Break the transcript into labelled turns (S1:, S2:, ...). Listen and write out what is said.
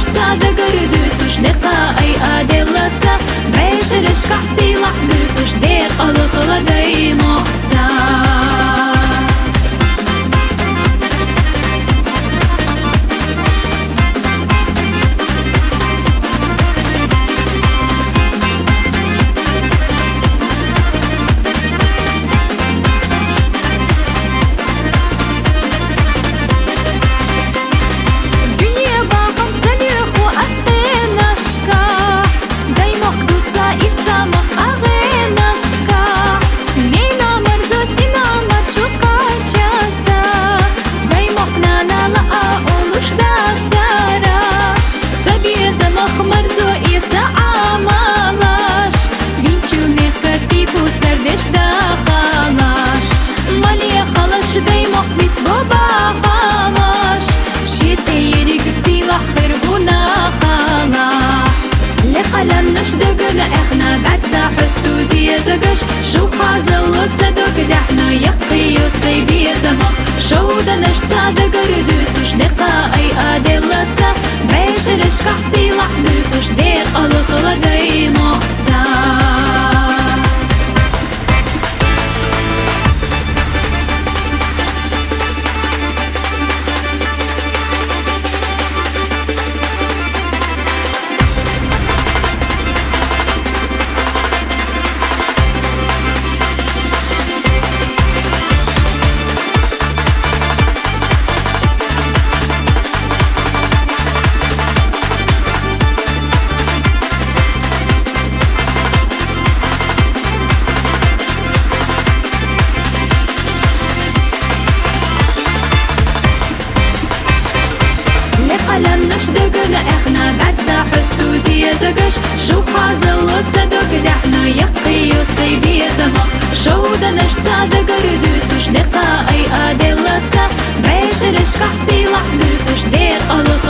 S1: سادة قردوس نقا أي أدلسا بعيش كحسي لحدوس دير ألق لدي مقسا احنا بعدسا حستو زي زقش شو خازل وصدق دحنا يقي وصيبي زمق شو دنش سادة قردوس وش دقا اي ادل لسا بعيش رشق حسي لحدوس وش دير ألق لدي مقسا احنا بعدسا حستو زي زقش شو خازل وصدق دحنا يقي وصيبي زمق شو دنش سادة قردوس وش دقا اي ادل لسا بعيش رشق حسي لحدوس وش دير ألق